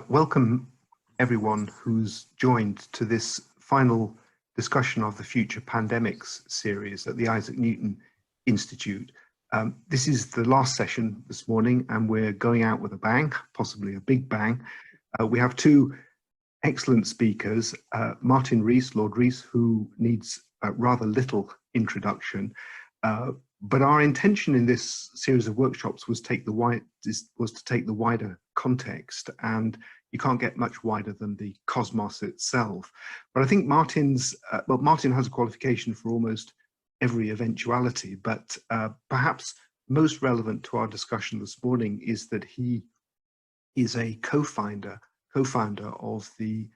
Welcome everyone who's joined to this final discussion of the Future Pandemics series at the Isaac Newton Institute. This is the last session this morning and we're going out with a bang, possibly a big bang. We have two excellent speakers, Martin Rees, Lord Rees, who needs rather little introduction, but our intention in this series of workshops was to take the wider context, and you can't get much wider than the cosmos itself. But I think Martin has a qualification for almost every eventuality, but perhaps most relevant to our discussion this morning is that he is a co-founder of the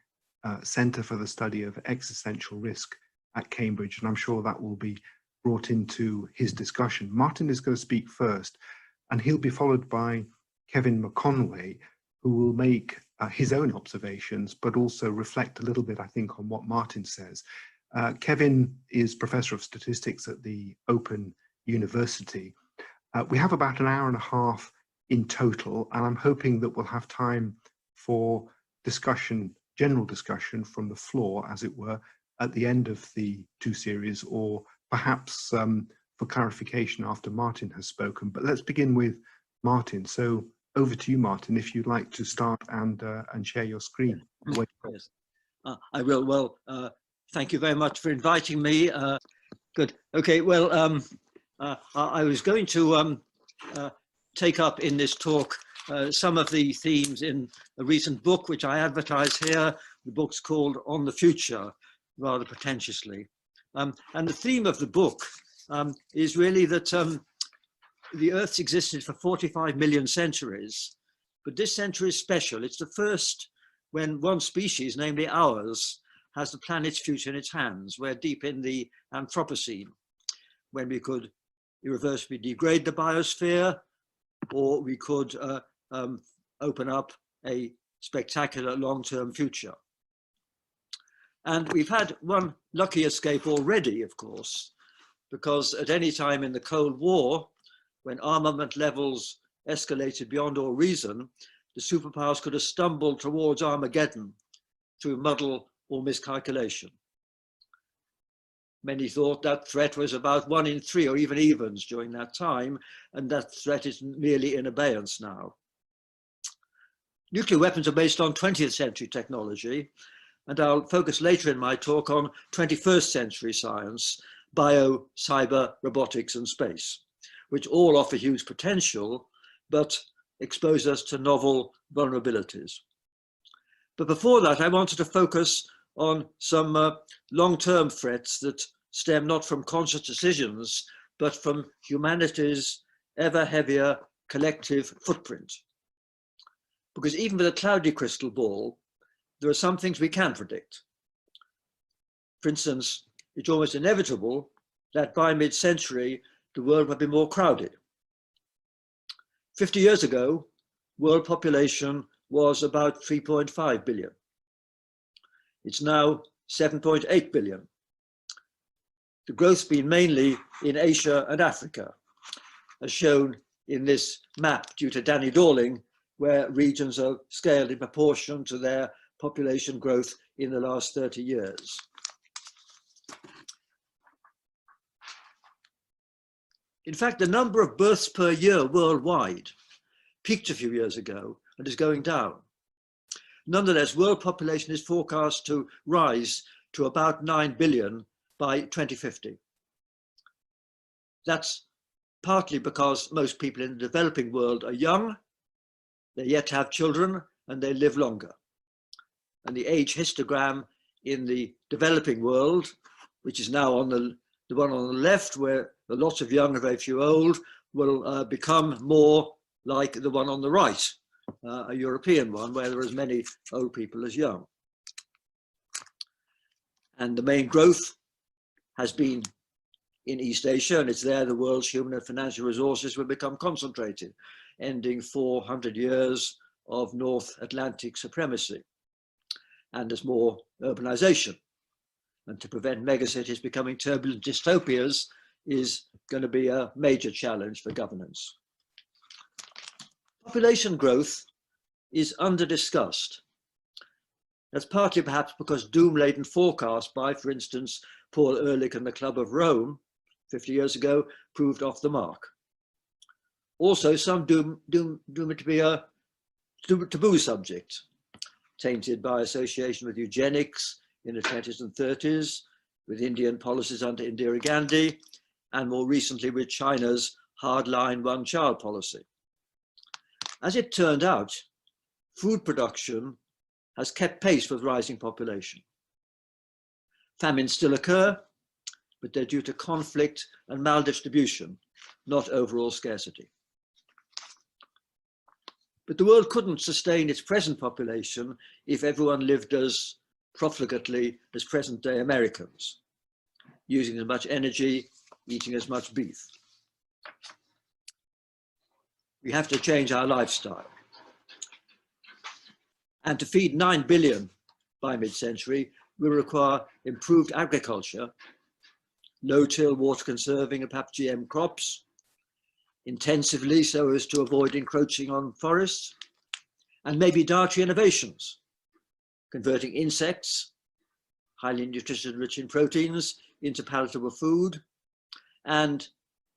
Centre for the Study of Existential Risk at Cambridge, and I'm sure that will be brought into his discussion. Martin is going to speak first, and he'll be followed by Kevin McConway, who will make his own observations, but also reflect a little bit, I think, on what Martin says. Kevin is Professor of Statistics at the Open University. We have about an hour and a half in total, and I'm hoping that we'll have time for discussion, general discussion from the floor, as it were, at the end of the two series, or perhaps for clarification after Martin has spoken. But let's begin with Martin. So over to you, Martin, if you'd like to start and share your screen. Yes, I will. Well, thank you very much for inviting me. Good. Okay. Well, I was going to take up in this talk some of the themes in a recent book which I advertise here. The book's called On the Future, rather pretentiously. And the theme of the book is really that the Earth's existed for 45 million centuries, but this century is special. It's the first when one species, namely ours, has the planet's future in its hands. We're deep in the Anthropocene, when we could irreversibly degrade the biosphere, or we could open up a spectacular long-term future. And we've had one lucky escape already, of course, because at any time in the Cold War, when armament levels escalated beyond all reason, the superpowers could have stumbled towards Armageddon through muddle or miscalculation. Many thought that threat was about 1 in 3 or even evens during that time, and that threat is merely in abeyance now. Nuclear weapons are based on 20th century technology, and I'll focus later in my talk on 21st century science, bio, cyber, robotics, and space, which all offer huge potential, but expose us to novel vulnerabilities. But before that, I wanted to focus on some long-term threats that stem not from conscious decisions, but from humanity's ever heavier collective footprint. Because even with a cloudy crystal ball, there are some things we can predict. For instance, it's almost inevitable that by mid-century, the world will be more crowded. 50 years ago, world population was about 3.5 billion. It's now 7.8 billion. The growth's been mainly in Asia and Africa, as shown in this map due to Danny Dorling, where regions are scaled in proportion to their population growth in the last 30 years. In fact, the number of births per year worldwide peaked a few years ago and is going down. Nonetheless, world population is forecast to rise to about 9 billion by 2050. That's partly because most people in the developing world are young, they yet have children, and they live longer. And the age histogram in the developing world, which is now on the one on the left, where a lot of young and very few old, will become more like the one on the right, a European one, where there are as many old people as young. And the main growth has been in East Asia, and it's there the world's human and financial resources will become concentrated, ending 400 years of North Atlantic supremacy. And there's more urbanization. And to prevent megacities becoming turbulent dystopias is going to be a major challenge for governance. Population growth is under-discussed. That's partly perhaps because doom-laden forecasts by, for instance, Paul Ehrlich and the Club of Rome 50 years ago proved off the mark. Also, some doom it to be a taboo subject, tainted by association with eugenics in the 20s and 30s, with Indian policies under Indira Gandhi, and more recently with China's hardline one-child policy. As it turned out, food production has kept pace with rising population. Famines still occur, but they're due to conflict and maldistribution, not overall scarcity. But the world couldn't sustain its present population if everyone lived as profligately as present-day Americans, using as much energy, eating as much beef. We have to change our lifestyle. And to feed 9 billion by mid-century, we require improved agriculture, no-till, water conserving, and perhaps GM crops, intensively so as to avoid encroaching on forests, and maybe dietary innovations, converting insects, highly nutritious, rich in proteins, into palatable food, and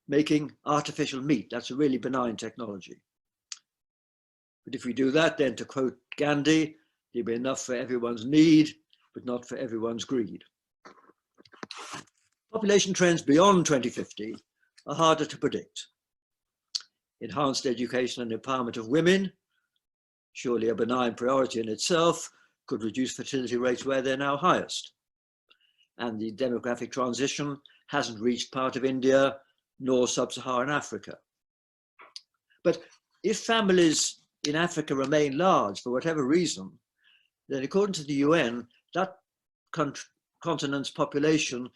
making artificial meat. That's a really benign technology. But if we do that, then to quote Gandhi, there'll be enough for everyone's need, but not for everyone's greed. Population trends beyond 2050 are harder to predict. Enhanced education and empowerment of women, surely a benign priority in itself, could reduce fertility rates where they're now highest. And the demographic transition hasn't reached part of India nor sub-Saharan Africa. But if families in Africa remain large for whatever reason, then according to the UN, that continent's population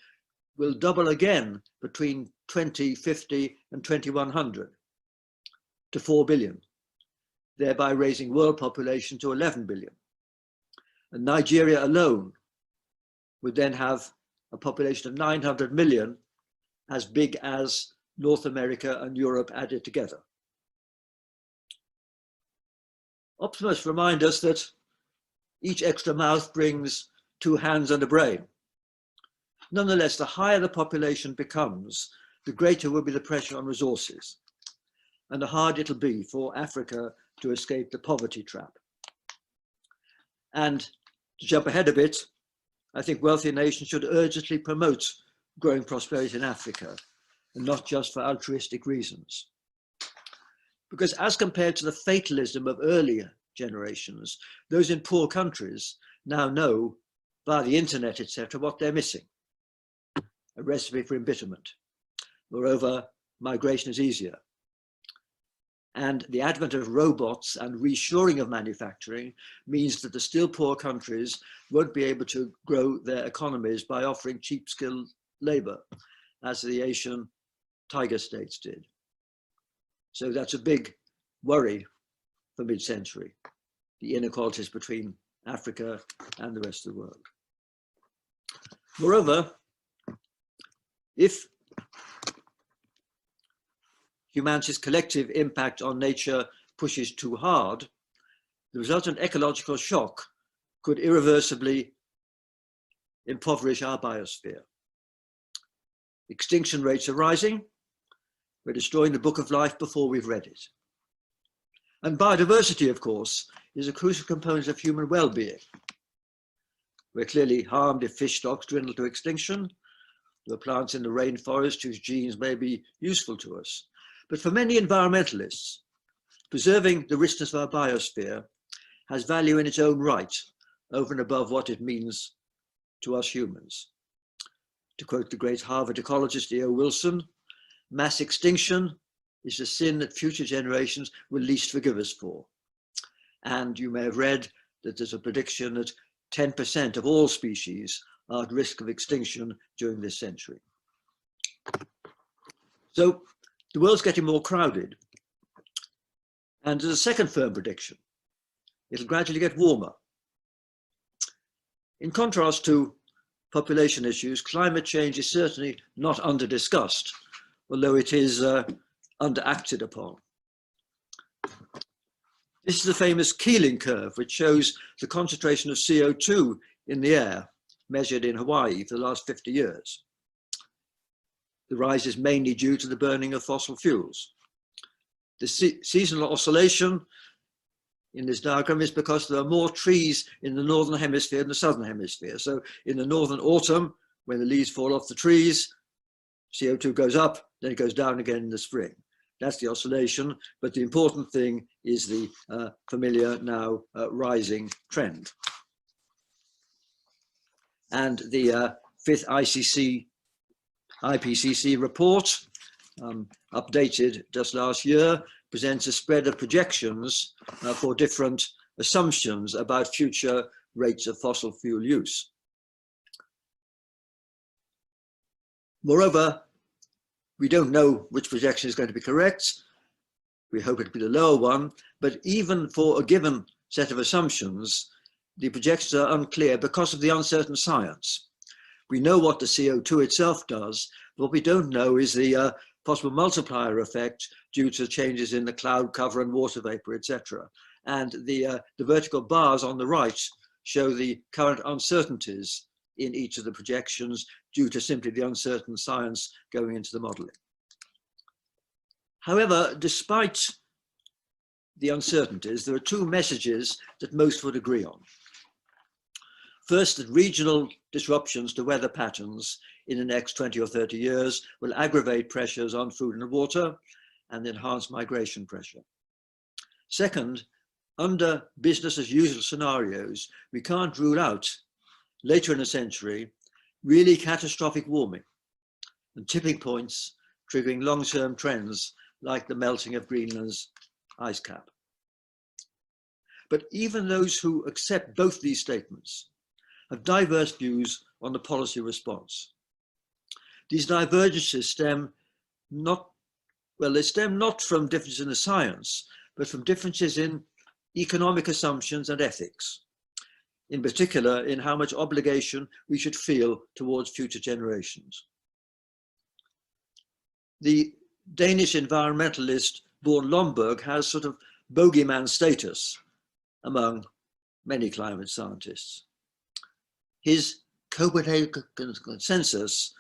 will double again between 2050 and 2100 to 4 billion, thereby raising world population to 11 billion. And Nigeria alone would then have a population of 900 million, as big as North America and Europe added together. Optimists remind us that each extra mouth brings 2 hands and a brain. Nonetheless, the higher the population becomes, the greater will be the pressure on resources, and the harder it'll be for Africa to escape the poverty trap. And to jump ahead a bit, I think wealthy nations should urgently promote growing prosperity in Africa, and not just for altruistic reasons. Because as compared to the fatalism of earlier generations, those in poor countries now know via the internet, etc., what they're missing. A recipe for embitterment. Moreover, migration is easier. And the advent of robots and reshoring of manufacturing means that the still poor countries won't be able to grow their economies by offering cheap skilled labor, as the Asian tiger states did. So that's a big worry for mid-century, the inequalities between Africa and the rest of the world. Moreover, if humanity's collective impact on nature pushes too hard, the resultant ecological shock could irreversibly impoverish our biosphere. Extinction rates are rising. We're destroying the book of life before we've read it. And biodiversity, of course, is a crucial component of human well-being. We're clearly harmed if fish stocks dwindle to extinction. There are plants in the rainforest whose genes may be useful to us. But for many environmentalists, preserving the richness of our biosphere has value in its own right, over and above what it means to us humans. To quote the great Harvard ecologist E.O. Wilson, mass extinction is the sin that future generations will least forgive us for. And you may have read that there's a prediction that 10% of all species are at risk of extinction during this century. So the world's getting more crowded. And there's a second firm prediction. It'll gradually get warmer. In contrast to population issues, climate change is certainly not under-discussed, although it is under-acted upon. This is the famous Keeling curve, which shows the concentration of CO2 in the air, measured in Hawaii for the last 50 years. The rise is mainly due to the burning of fossil fuels. The seasonal oscillation in this diagram is because there are more trees in the northern hemisphere than the southern hemisphere. So in the northern autumn, when the leaves fall off the trees, CO2 goes up, then it goes down again in the spring. That's the oscillation, but the important thing is the familiar now rising trend. And the fifth IPCC report, updated just last year, presents a spread of projections for different assumptions about future rates of fossil fuel use. Moreover, we don't know which projection is going to be correct. We hope it will be the lower one, but even for a given set of assumptions, the projections are unclear because of the uncertain science. We know what the CO2 itself does, but what we don't know is the possible multiplier effect due to changes in the cloud cover and water vapor, etc. And the vertical bars on the right show the current uncertainties in each of the projections due to simply the uncertain science going into the modeling. However, despite the uncertainties, there are two messages that most would agree on. First, that regional disruptions to weather patterns in the next 20 or 30 years will aggravate pressures on food and water and enhance migration pressure. Second, under business as usual scenarios, we can't rule out later in the century really catastrophic warming and tipping points triggering long-term trends like the melting of Greenland's ice cap. But even those who accept both these statements have diverse views on the policy response. These divergences stem not from differences in the science, but from differences in economic assumptions and ethics, in particular in how much obligation we should feel towards future generations. The Danish environmentalist Born Lomborg has sort of bogeyman status among many climate scientists. His Copenhagen consensus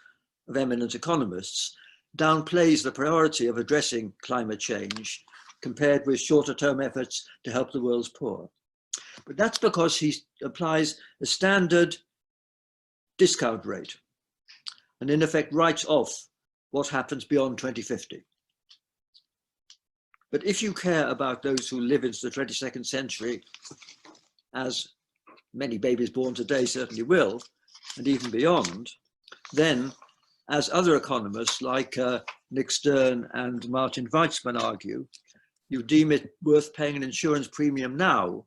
of eminent economists downplays the priority of addressing climate change compared with shorter-term efforts to help the world's poor. But that's because he applies a standard discount rate and in effect writes off what happens beyond 2050. But if you care about those who live into the 22nd century, as many babies born today certainly will, and even beyond, then, as other economists like Nick Stern and Martin Weitzman argue, you deem it worth paying an insurance premium now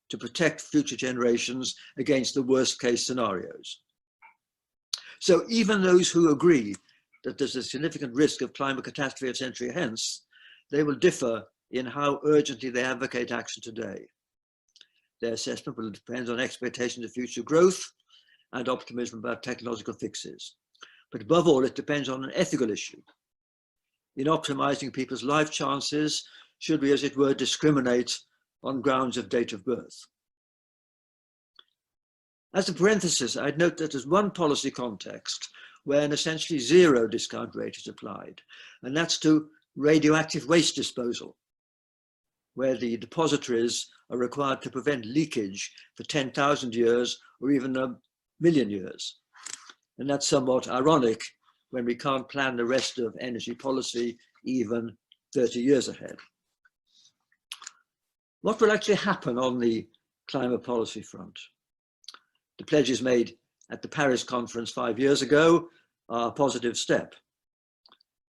to protect future generations against the worst case scenarios. So even those who agree that there's a significant risk of climate catastrophe a century hence, they will differ in how urgently they advocate action today. Their assessment will depend on expectations of future growth and optimism about technological fixes. But above all, it depends on an ethical issue. In optimizing people's life chances, should we, as it were, discriminate on grounds of date of birth? As a parenthesis, I'd note that there's one policy context where an essentially zero discount rate is applied, and that's to radioactive waste disposal, where the depositories are required to prevent leakage for 10,000 years or even a million years. And that's somewhat ironic when we can't plan the rest of energy policy even 30 years ahead. What will actually happen on the climate policy front? The pledges made at the Paris conference 5 years ago are a positive step.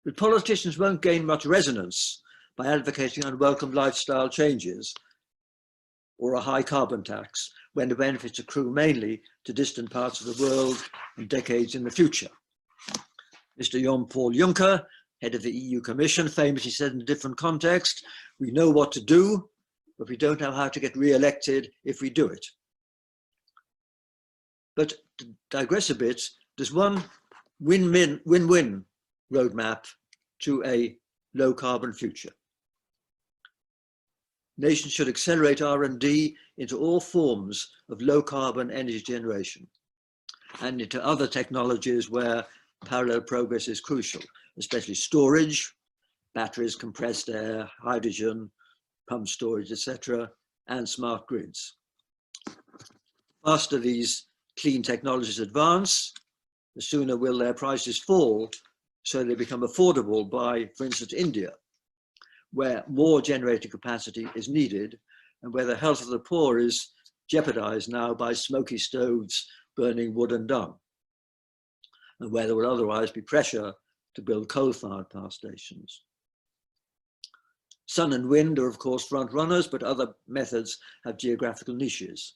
But politicians won't gain much resonance by advocating unwelcome lifestyle changes or a high carbon tax when the benefits accrue mainly to distant parts of the world and decades in the future. Mr. Jean-Paul Juncker, head of the EU Commission, famously said in a different context, "We know what to do, but we don't know how to get re-elected if we do it." But to digress a bit, there's one win-win roadmap to a low carbon future. nations should accelerate R&D into all forms of low carbon energy generation and into other technologies where parallel progress is crucial, especially storage, batteries, compressed air, hydrogen, pump storage, etc., and smart grids. Faster these clean technologies advance, the sooner will their prices fall so they become affordable by, for instance, India, where more generating capacity is needed and where the health of the poor is jeopardized now by smoky stoves burning wood and dung, and where there will otherwise be pressure to build coal-fired power stations. Sun and wind are, of course, front runners, but other methods have geographical niches.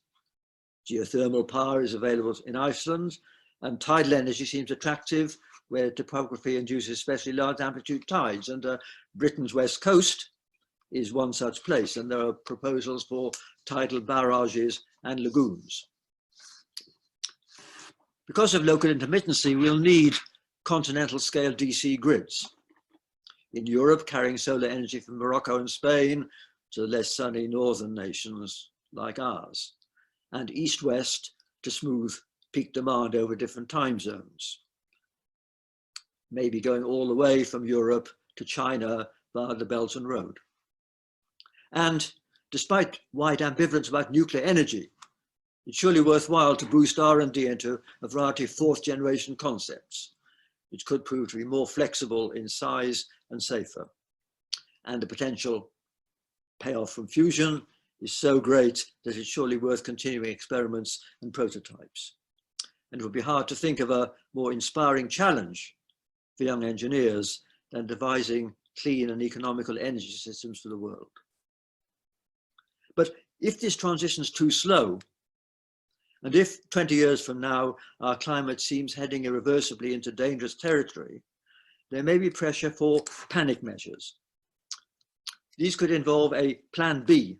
Geothermal power is available in Iceland, and tidal energy seems attractive where topography induces especially large amplitude tides, and Britain's west coast is one such place, and there are proposals for tidal barrages and lagoons. Because of local intermittency, we'll need continental scale DC grids. In Europe, carrying solar energy from Morocco and Spain to the less sunny northern nations like ours, and east-west to smooth peak demand over different time zones. Maybe going all the way from Europe to China via the Belt and Road. And despite wide ambivalence about nuclear energy, it's surely worthwhile to boost R&D into a variety of fourth generation concepts, which could prove to be more flexible in size and safer. And the potential payoff from fusion is so great that it's surely worth continuing experiments and prototypes. And it would be hard to think of a more inspiring challenge for young engineers than devising clean and economical energy systems for the world. But if this transition is too slow, and if 20 years from now our climate seems heading irreversibly into dangerous territory, there may be pressure for panic measures. These could involve a plan B,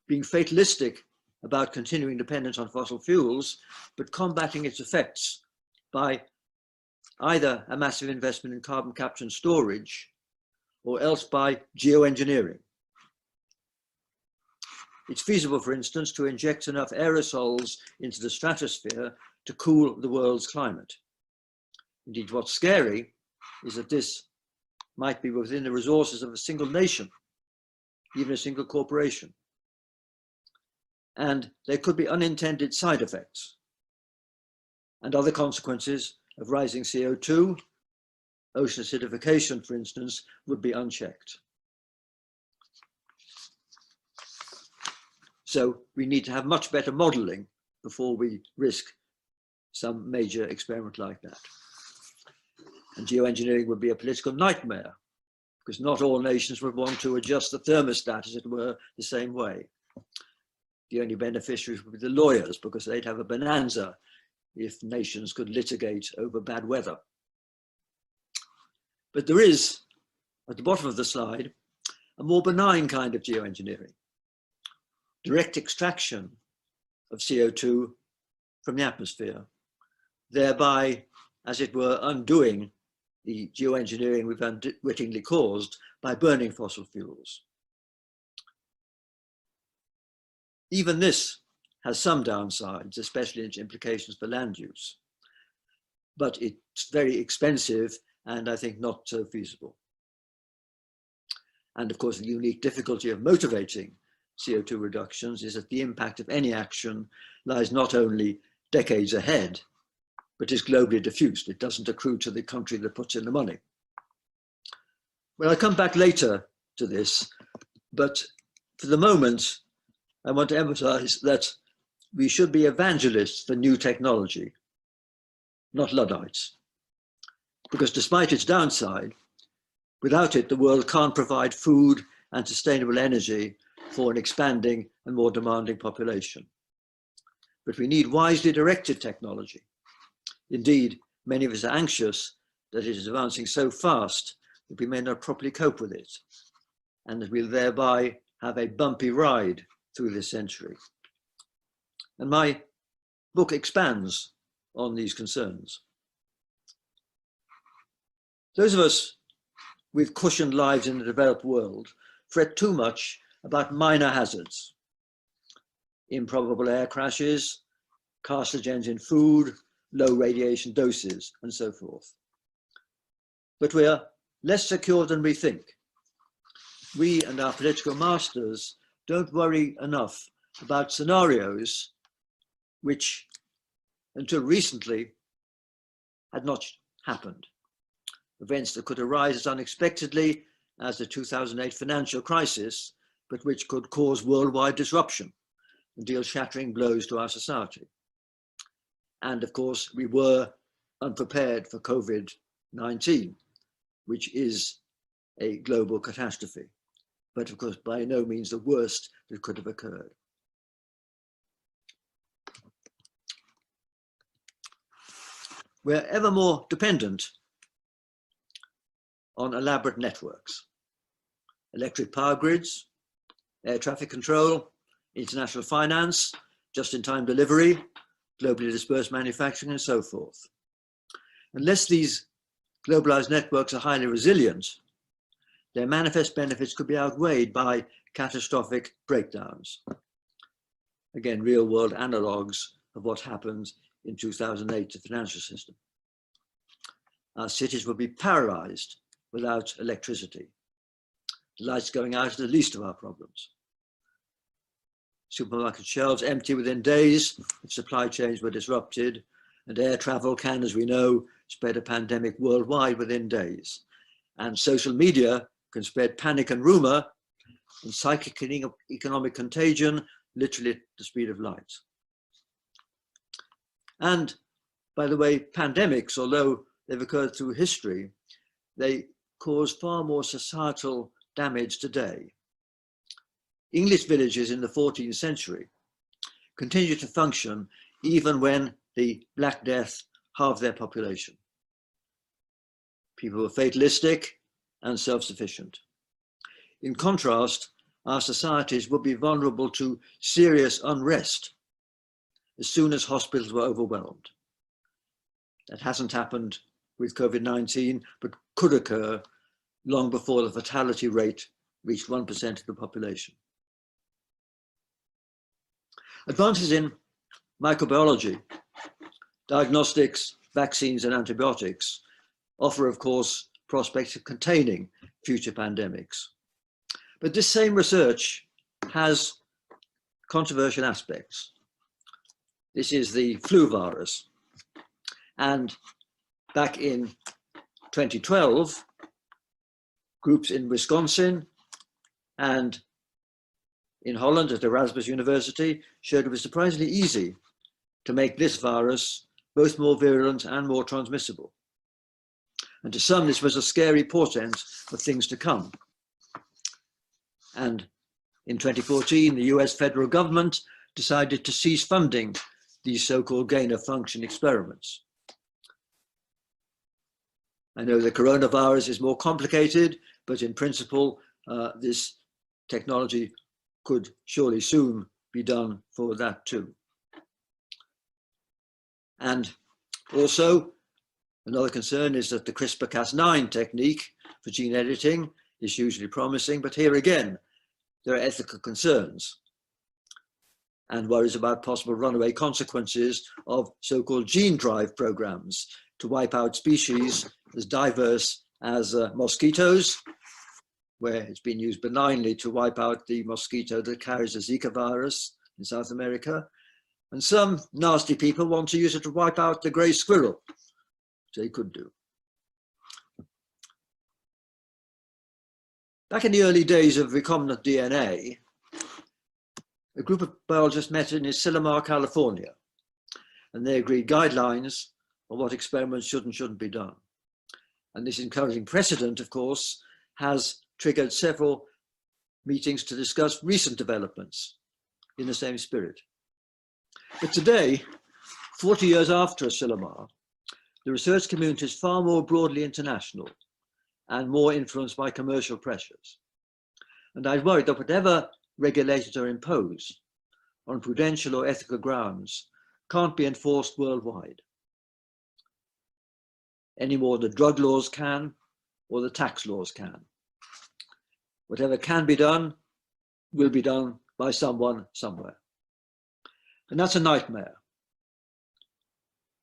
being fatalistic about continuing dependence on fossil fuels, but combating its effects by either a massive investment in carbon capture and storage, or else by geoengineering. It's feasible, for instance, to inject enough aerosols into the stratosphere to cool the world's climate. Indeed, what's scary is that this might be within the resources of a single nation, even a single corporation. And there could be unintended side effects and other consequences of rising CO2, ocean acidification, for instance, would be unchecked. So we need to have much better modeling before we risk some major experiment like that. And geoengineering would be a political nightmare because not all nations would want to adjust the thermostat, as it were, the same way. The only beneficiaries would be the lawyers because they'd have a bonanza if nations could litigate over bad weather. But there is, at the bottom of the slide, a more benign kind of geoengineering. Direct extraction of CO2 from the atmosphere, thereby, as it were, undoing the geoengineering we've unwittingly caused by burning fossil fuels. Even this has some downsides, especially its implications for land use, but it's very expensive and I think not so feasible. And of course, the unique difficulty of motivating CO2 reductions is that the impact of any action lies not only decades ahead, but is globally diffused. It doesn't accrue to the country that puts in the money. Well, I'll come back later to this, but for the moment, I want to emphasize that we should be evangelists for new technology, not Luddites. Because despite its downside, without it, the world can't provide food and sustainable energy for an expanding and more demanding population. But we need wisely directed technology. Indeed, many of us are anxious that it is advancing so fast that we may not properly cope with it, and that we'll thereby have a bumpy ride through this century. And my book expands on these concerns. Those of us with cushioned lives in the developed world fret too much about minor hazards, improbable air crashes, carcinogens in food, low radiation doses, and so forth. But we are less secure than we think. We and our political masters don't worry enough about scenarios which, until recently, had not happened. Events that could arise as unexpectedly as the 2008 financial crisis, but which could cause worldwide disruption and deal shattering blows to our society. And of course, we were unprepared for COVID-19, which is a global catastrophe, but of course, by no means the worst that could have occurred. We're ever more dependent on elaborate networks, electric power grids, air traffic control, international finance, just-in-time delivery, globally dispersed manufacturing, and so forth. Unless these globalized networks are highly resilient, their manifest benefits could be outweighed by catastrophic breakdowns. Again, real-world analogues of what happened in 2008 to the financial system. Our cities would be paralyzed without electricity. The lights going out is the least of our problems. Supermarket shelves empty within days if supply chains were disrupted, and air travel can, as we know, spread a pandemic worldwide within days. And social media can spread panic and rumor and psychic and economic contagion literally at the speed of light. And by the way, pandemics, although they've occurred through history, they cause far more societal damage today. English villages in the 14th century continued to function even when the Black Death halved their population. People were fatalistic and self-sufficient. In contrast, our societies would be vulnerable to serious unrest as soon as hospitals were overwhelmed. That hasn't happened with COVID-19, but could occur long before the fatality rate reached 1% of the population. Advances in microbiology, diagnostics, vaccines, and antibiotics offer, of course, prospects of containing future pandemics. But this same research has controversial aspects. This is the flu virus. And back in 2012, groups in Wisconsin and in Holland at Erasmus University showed it was surprisingly easy to make this virus both more virulent and more transmissible. And to some, this was a scary portent of things to come. And in 2014, the US federal government decided to cease funding these so-called gain-of-function experiments. I know the coronavirus is more complicated, but in principle, this technology could surely soon be done for that too. And also, another concern is that the CRISPR-Cas9 technique for gene editing is hugely promising, but here again, there are ethical concerns and worries about possible runaway consequences of so-called gene drive programs to wipe out species as diverse as mosquitoes, where it's been used benignly to wipe out the mosquito that carries the Zika virus in South America. And some nasty people want to use it to wipe out the grey squirrel, which they could do. Back in the early days of recombinant DNA, a group of biologists met in Asilomar, California, and they agreed guidelines on what experiments should and shouldn't be done. And this encouraging precedent, of course, has triggered several meetings to discuss recent developments in the same spirit. But today, 40 years after Asilomar, the research community is far more broadly international and more influenced by commercial pressures. And I worry that whatever regulations are imposed on prudential or ethical grounds can't be enforced worldwide, any more than the drug laws can or the tax laws can. Whatever can be done will be done by someone somewhere. And that's a nightmare.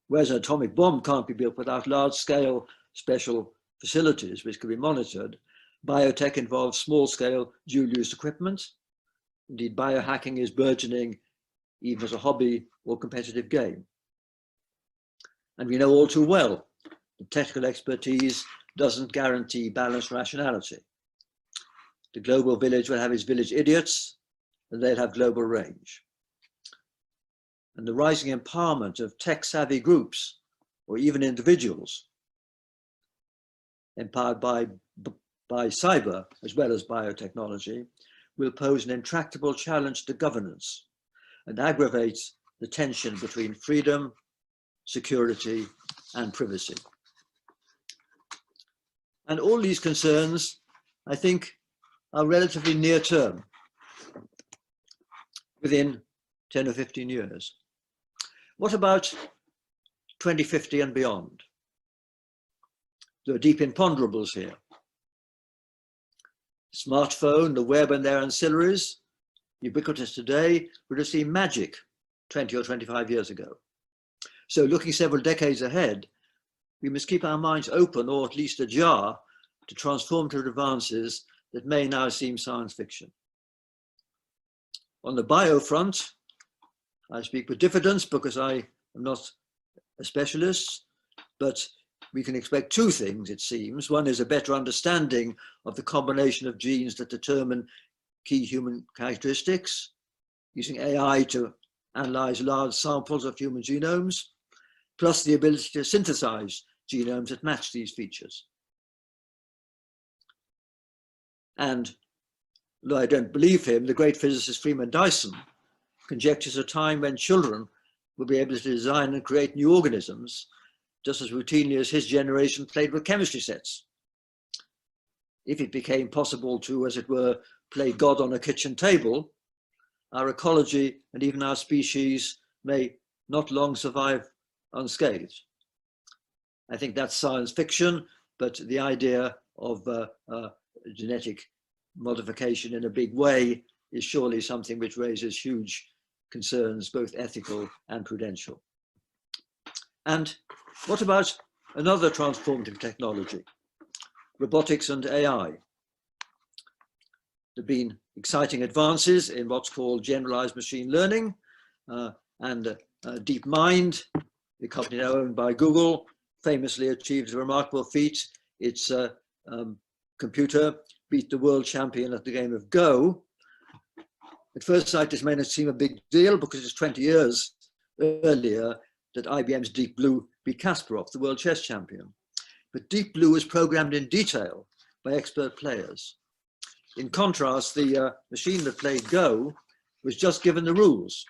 Whereas an atomic bomb can't be built without large-scale special facilities which can be monitored, biotech involves small-scale dual-use equipment. Indeed, biohacking is burgeoning even as a hobby or competitive game. And we know all too well that technical expertise doesn't guarantee balanced rationality. The global village will have its village idiots, and they'll have global range. And the rising empowerment of tech-savvy groups, or even individuals, empowered by cyber as well as biotechnology, will pose an intractable challenge to governance and aggravate the tension between freedom, security, and privacy. And all these concerns, I think, are relatively near term, within 10 or 15 years. What about 2050 and beyond? There are deep imponderables here. Smartphone, the web and their ancillaries, ubiquitous today, would have seemed magic 20 or 25 years ago. So looking several decades ahead, we must keep our minds open, or at least ajar, to transformative advances that may now seem science fiction. On the bio front, I speak with diffidence because I am not a specialist, but we can expect two things, it seems. One is a better understanding of the combination of genes that determine key human characteristics, using AI to analyze large samples of human genomes, plus the ability to synthesize genomes that match these features. And though I don't believe him, the great physicist Freeman Dyson conjectures a time when children will be able to design and create new organisms just as routinely as his generation played with chemistry sets. If it became possible to, as it were, play God on a kitchen table, our ecology and even our species may not long survive unscathed. I think that's science fiction, but the idea of genetic modification in a big way is surely something which raises huge concerns, both ethical and prudential. And what about another transformative technology, robotics and AI? There have been exciting advances in what's called generalized machine learning and DeepMind, the company now owned by Google, famously achieved a remarkable feat. Its computer beat the world champion at the game of Go. At first sight, this may not seem a big deal because it's 20 years earlier that IBM's Deep Blue beat Kasparov, the world chess champion. But Deep Blue was programmed in detail by expert players. In contrast, the machine that played Go was just given the rules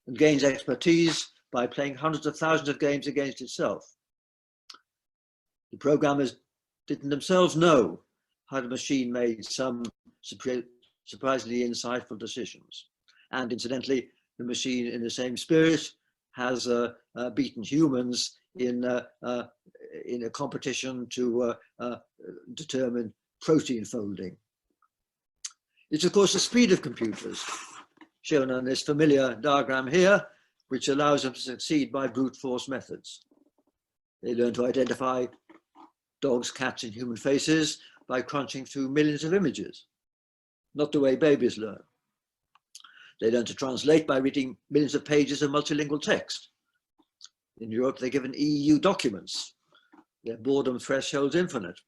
and gains expertise by playing hundreds of thousands of games against itself. The programmers didn't themselves know how the machine made some surprisingly insightful decisions. And incidentally, the machine, in the same spirit, has beaten humans in a competition to determine protein folding. It's of course the speed of computers, shown on this familiar diagram here, which allows them to succeed by brute force methods. They learn to identify dogs, cats, and human faces by crunching through millions of images, not the way babies learn. They learn to translate by reading millions of pages of multilingual text. In Europe, they're given EU documents. Their boredom threshold's infinite.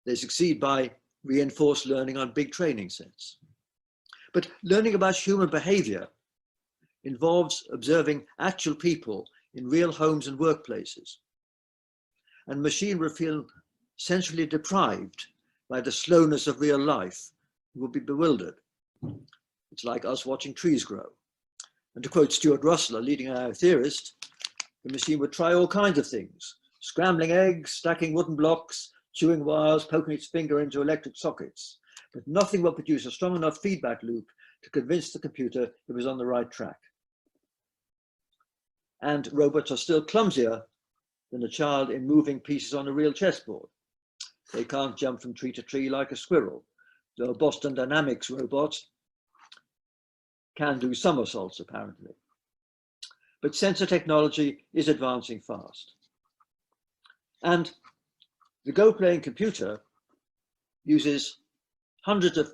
They succeed by reinforced learning on big training sets. But learning about human behavior involves observing actual people in real homes and workplaces. And machine will feel centrally deprived by the slowness of real life, will be bewildered. It's like us watching trees grow. And to quote Stuart Russell, a leading AI theorist, the machine would try all kinds of things: scrambling eggs, stacking wooden blocks, chewing wires, poking its finger into electric sockets. But nothing will produce a strong enough feedback loop to convince the computer it was on the right track. And robots are still clumsier than a child in moving pieces on a real chessboard. They can't jump from tree to tree like a squirrel. The Boston Dynamics robot can do somersaults, apparently. But sensor technology is advancing fast. And the Go playing computer uses hundreds of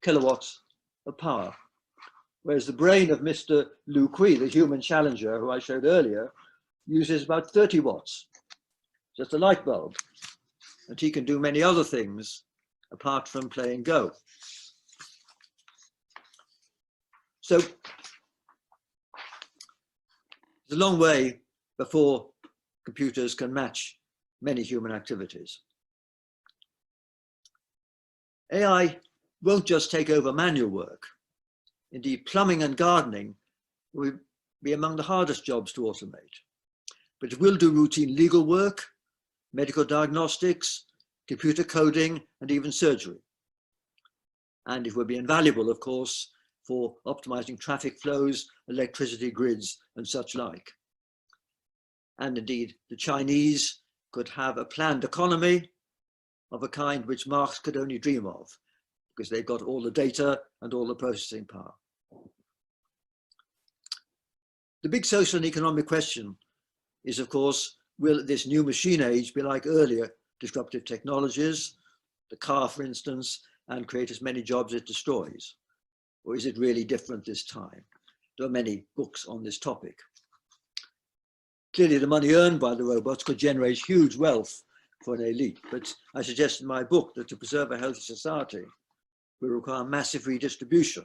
kilowatts of power, whereas the brain of Mr. Lu Kui, the human challenger who I showed earlier, uses about 30 watts, just a light bulb. And he can do many other things apart from playing Go. So it's a long way before computers can match many human activities. AI won't just take over manual work. Indeed, plumbing and gardening will be among the hardest jobs to automate. But it will do routine legal work, medical diagnostics, computer coding, and even surgery. And it will be invaluable, of course, for optimizing traffic flows, electricity grids, and such like. And indeed, the Chinese could have a planned economy of a kind which Marx could only dream of, because they've got all the data and all the processing power. The big social and economic question is, of course, will this new machine age be like earlier disruptive technologies, the car, for instance, and create as many jobs it destroys? Or is it really different this time? There are many books on this topic. Clearly, the money earned by the robots could generate huge wealth for an elite, but I suggest in my book that to preserve a healthy society, we require massive redistribution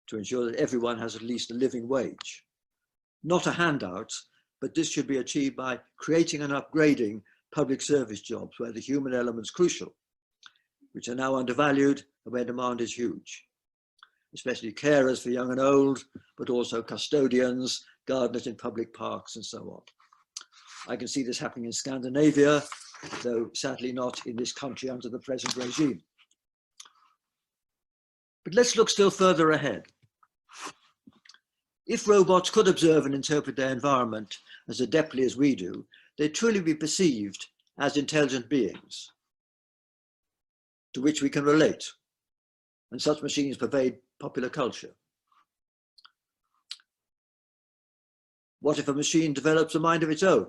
to ensure that everyone has at least a living wage. Not a handout, but this should be achieved by creating and upgrading public service jobs where the human element is crucial, which are now undervalued and where demand is huge, especially carers for young and old, but also custodians, gardeners in public parks, and so on. I can see this happening in Scandinavia, though sadly not in this country under the present regime. But let's look still further ahead. If robots could observe and interpret their environment as adeptly as we do, they'd truly be perceived as intelligent beings to which we can relate, and such machines pervade popular culture. What if a machine develops a mind of its own?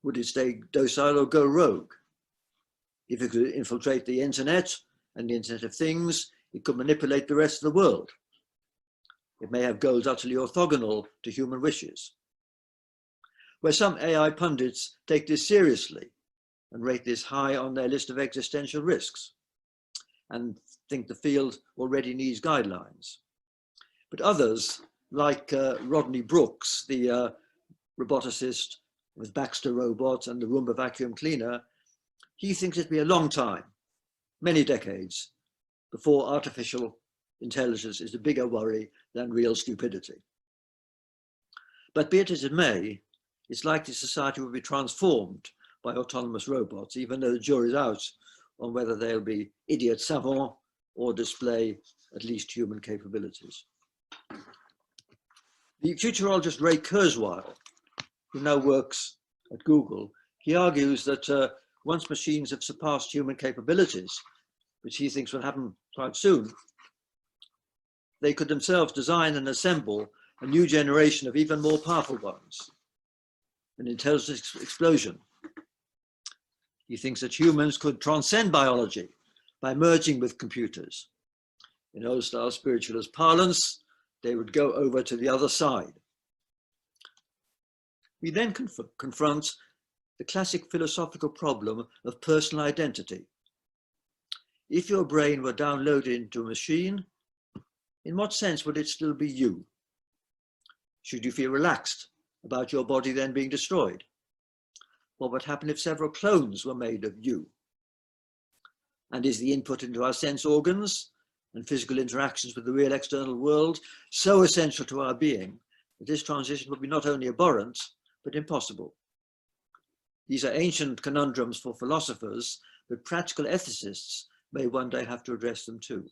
Would it stay docile or go rogue? If it could infiltrate the internet and the Internet of Things, it could manipulate the rest of the world. It may have goals utterly orthogonal to human wishes. Where some AI pundits take this seriously and rate this high on their list of existential risks and think the field already needs guidelines. But others, like Rodney Brooks, the roboticist with Baxter Robot and the Roomba vacuum cleaner, he thinks it'll be a long time, many decades, before artificial intelligence is a bigger worry than real stupidity. But be it as it may, it's likely society will be transformed by autonomous robots, even though the jury's out on whether they'll be idiot savant or display at least human capabilities. The futurologist Ray Kurzweil, who now works at Google, he argues that once machines have surpassed human capabilities, which he thinks will happen quite soon, they could themselves design and assemble a new generation of even more powerful ones, an intelligence explosion. He thinks that humans could transcend biology by merging with computers. In old-style spiritualist parlance, they would go over to the other side. We then confront the classic philosophical problem of personal identity. If your brain were downloaded into a machine, in what sense would it still be you? Should you feel relaxed about your body then being destroyed? What would happen if several clones were made of you? And is the input into our sense organs and physical interactions with the real external world so essential to our being that this transition would be not only abhorrent, but impossible? These are ancient conundrums for philosophers, but practical ethicists may one day have to address them too.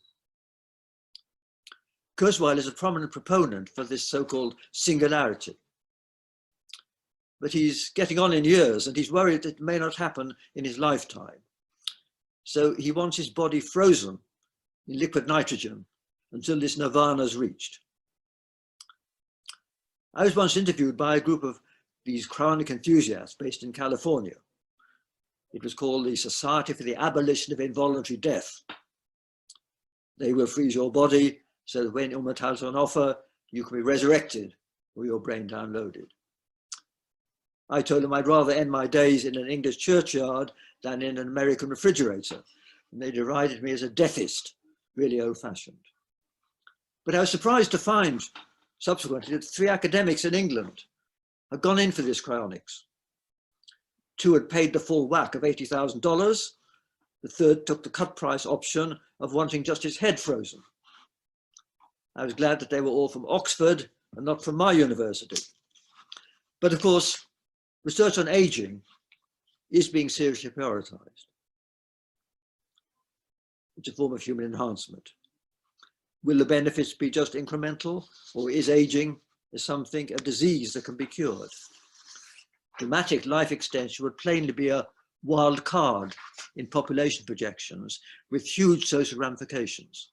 Kurzweil is a prominent proponent for this so-called singularity. But he's getting on in years and he's worried that it may not happen in his lifetime. So he wants his body frozen in liquid nitrogen until this nirvana is reached. I was once interviewed by a group of these cryonic enthusiasts based in California. It was called the Society for the Abolition of Involuntary Death. They will freeze your body so that when immortality is on offer, you can be resurrected or your brain downloaded. I told them I'd rather end my days in an English churchyard than in an American refrigerator. And they derided me as a deathist, really old-fashioned. But I was surprised to find subsequently that 3 academics in England had gone in for this cryonics. 2 had paid the full whack of $80,000. The third took the cut price option of wanting just his head frozen. I was glad that they were all from Oxford and not from my university. But of course, research on aging is being seriously prioritized. It's a form of human enhancement. Will the benefits be just incremental, or is aging, as some think, a disease that can be cured? Dramatic life extension would plainly be a wild card in population projections with huge social ramifications.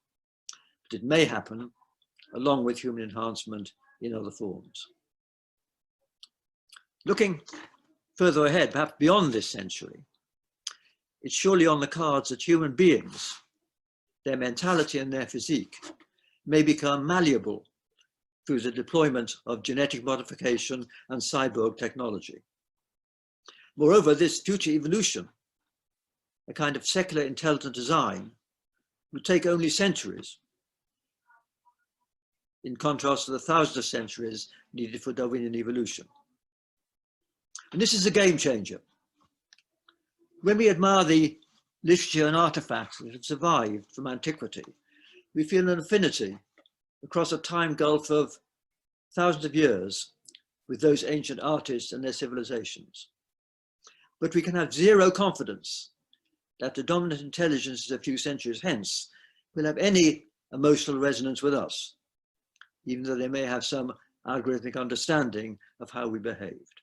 But it may happen along with human enhancement in other forms. Looking further ahead, perhaps beyond this century, it's surely on the cards that human beings, their mentality and their physique, may become malleable through the deployment of genetic modification and cyborg technology. Moreover, this future evolution, a kind of secular intelligent design, will take only centuries, in contrast to the thousands of centuries needed for Darwinian evolution. And this is a game changer. When we admire the literature and artifacts that have survived from antiquity, we feel an affinity across a time gulf of thousands of years with those ancient artists and their civilizations. But we can have zero confidence that the dominant intelligences a few centuries hence will have any emotional resonance with us, even though they may have some algorithmic understanding of how we behaved.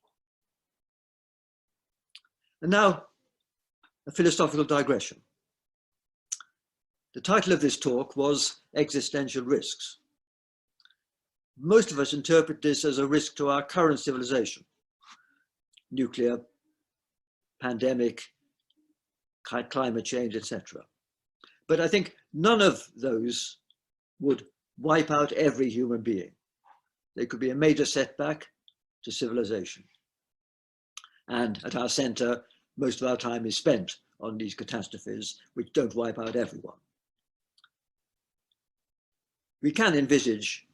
And now, a philosophical digression. The title of this talk was Existential Risks. Most of us interpret this as a risk to our current civilization: nuclear, pandemic, climate change, etc. But I think none of those would wipe out every human being. They could be a major setback to civilization. And at our center, most of our time is spent on these catastrophes, which don't wipe out everyone. We can envisage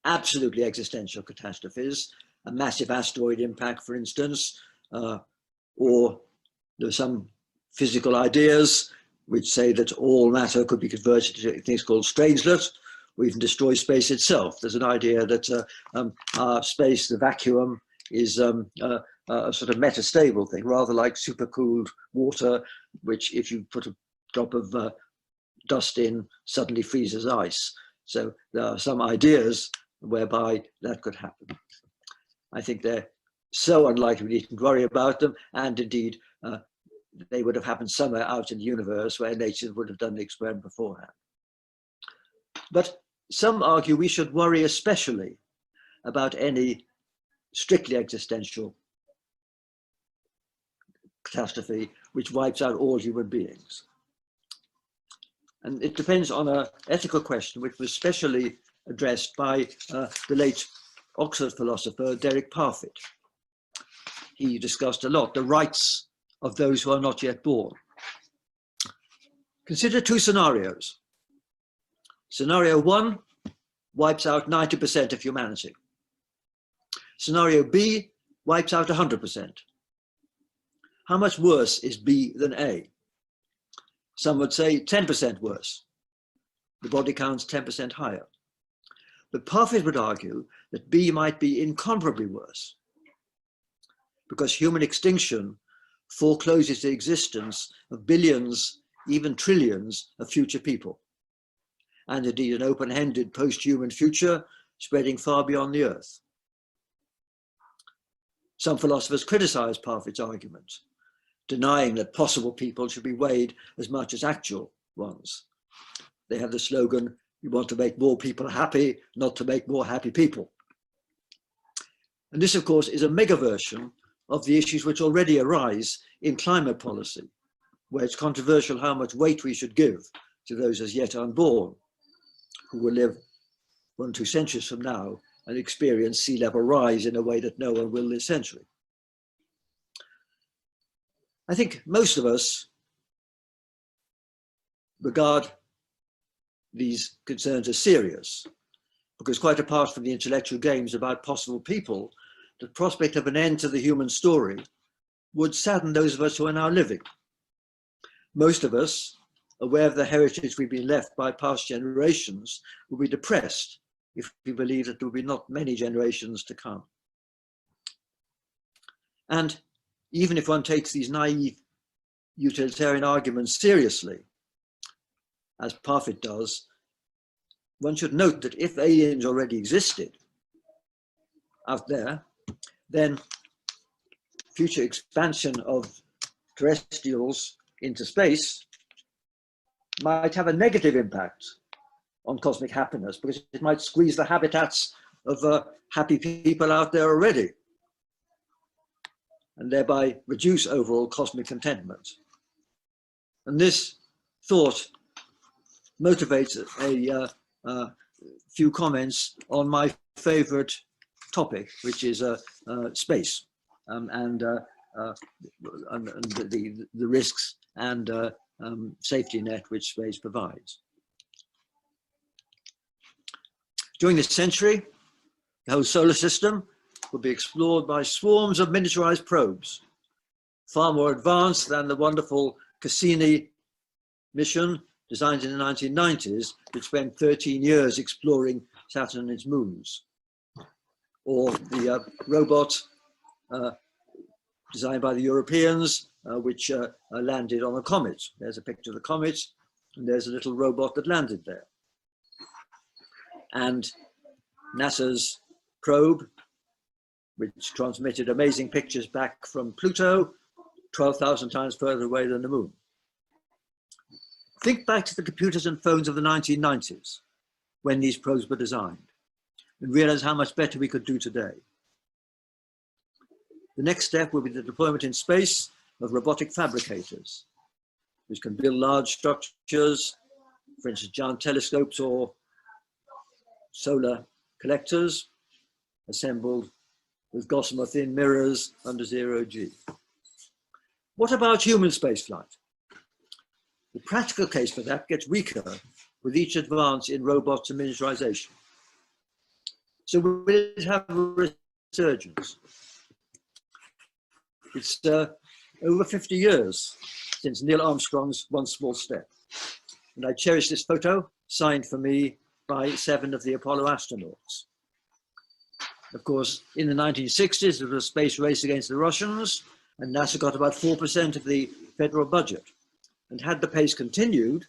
absolutely existential catastrophes, a massive asteroid impact, for instance, or there are some physical ideas which say that all matter could be converted to things called strangelet, or even destroy space itself. There's an idea that our space, the vacuum, is a sort of metastable thing, rather like supercooled water, which if you put a drop of dust in, suddenly freezes ice. So there are some ideas whereby that could happen. I think they're so unlikely we needn't worry about them, and indeed they would have happened somewhere out in the universe where nature would have done the experiment beforehand. But some argue we should worry especially about any strictly existential catastrophe which wipes out all human beings. And it depends on an ethical question which was specially addressed by the late Oxford philosopher Derek Parfit. He discussed a lot the rights of those who are not yet born. Consider 2 scenarios. Scenario 1 wipes out 90% of humanity. Scenario B wipes out 100%. How much worse is B than A? Some would say 10% worse. The body count's 10% higher. But Parfit would argue that B might be incomparably worse, because human extinction forecloses the existence of billions, even trillions of future people, and indeed an open-ended post-human future spreading far beyond the Earth. Some philosophers criticize Parfit's argument, denying that possible people should be weighed as much as actual ones. They have the slogan, we want to make more people happy, not to make more happy people. And this, of course, is a mega version of the issues which already arise in climate policy, where it's controversial how much weight we should give to those as yet unborn, who will live 1 or 2 centuries from now and experience sea level rise in a way that no one will this century. I think most of us regard these concerns as serious, because quite apart from the intellectual games about possible people, the prospect of an end to the human story would sadden those of us who are now living. Most of us, aware of the heritage we've been left by past generations, will be depressed if we believe that there will be not many generations to come. And even if one takes these naive utilitarian arguments seriously, as Parfit does, one should note that if aliens already existed out there, then future expansion of terrestrials into space might have a negative impact on cosmic happiness, because it might squeeze the habitats of happy people out there already, and thereby reduce overall cosmic contentment. And this thought motivates a few comments on my favorite topic, which is space and the risks and safety net which space provides. During this century, the whole solar system will be explored by swarms of miniaturized probes, far more advanced than the wonderful Cassini mission designed in the 1990s, which spent 13 years exploring Saturn and its moons, or the robot designed by the Europeans, which landed on a comet. There's a picture of the comet, and there's a little robot that landed there. And NASA's probe, which transmitted amazing pictures back from Pluto, 12,000 times further away than the moon. Think back to the computers and phones of the 1990s, when these probes were designed, and realize how much better we could do today. The next step will be the deployment in space of robotic fabricators, which can build large structures, for instance, giant telescopes or solar collectors, assembled with gossamer thin mirrors under 0G. What about human spaceflight? The practical case for that gets weaker with each advance in robots and miniaturization. So will it have a resurgence? It's over 50 years since Neil Armstrong's one small step. And I cherish this photo, signed for me by 7 of the Apollo astronauts. Of course, in the 1960s, there was a space race against the Russians, and NASA got about 4% of the federal budget. And had the pace continued,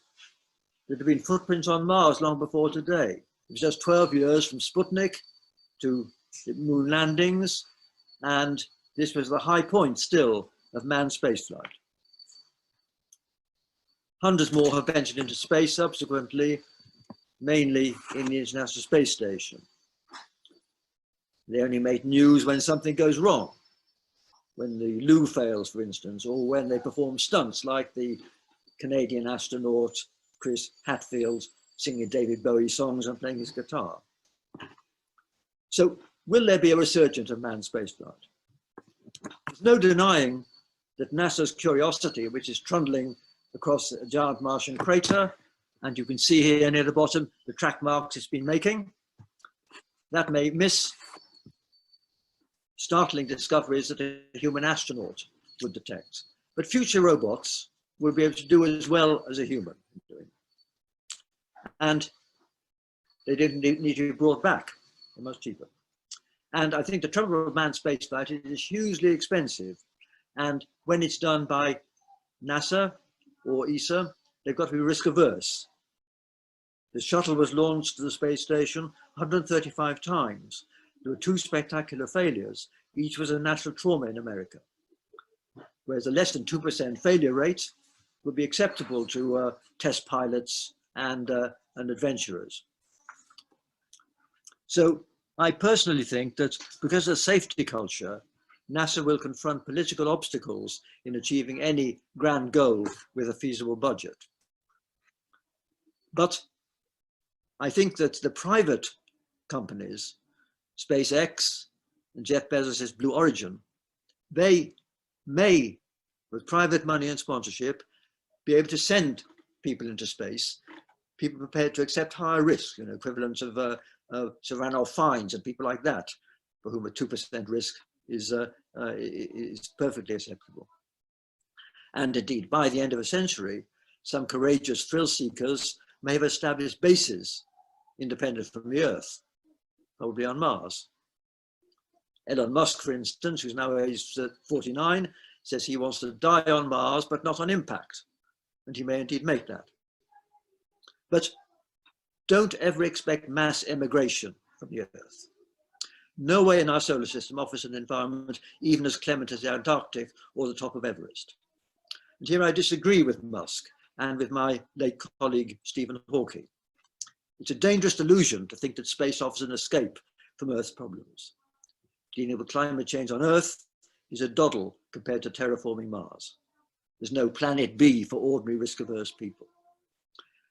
there'd have been footprints on Mars long before today. It was just 12 years from Sputnik to the moon landings, and this was the high point still of manned spaceflight. Hundreds more have ventured into space subsequently, mainly in the International Space Station. They only make news when something goes wrong, when the loo fails, for instance, or when they perform stunts like the Canadian astronaut Chris Hadfield singing David Bowie songs and playing his guitar. So will there be a resurgence of manned spaceflight? There's no denying that NASA's Curiosity, which is trundling across a giant Martian crater, and you can see here near the bottom the track marks it's been making, that may miss startling discoveries that a human astronaut would detect. But future robots will be able to do as well as a human. And they didn't need to be brought back. They're much cheaper. And I think the trouble with manned spaceflight is it's hugely expensive. And when it's done by NASA or ESA, they've got to be risk averse. The shuttle was launched to the space station 135 times. There were 2 spectacular failures. Each was a national trauma in America. whereas a less than 2% failure rate would be acceptable to test pilots and adventurers. So I personally think that because of safety culture, NASA will confront political obstacles in achieving any grand goal with a feasible budget. But I think that the private companies, SpaceX and Jeff Bezos's Blue Origin, they may, with private money and sponsorship, be able to send people into space, people prepared to accept higher risk, equivalent of Savannah fines and people like that, for whom a 2% risk is perfectly acceptable. And indeed, by the end of a century, some courageous thrill seekers may have established bases independent from the Earth, probably on Mars. Elon Musk, for instance, who's now aged 49, says he wants to die on Mars, but not on impact. And he may indeed make that. But don't ever expect mass emigration from the Earth. Nowhere in our solar system offers an environment even as clement as the Antarctic or the top of Everest. And here I disagree with Musk and with my late colleague, Stephen Hawking. It's a dangerous delusion to think that space offers an escape from Earth's problems. Dealing with climate change on Earth is a doddle compared to terraforming Mars. There's no planet B for ordinary risk-averse people.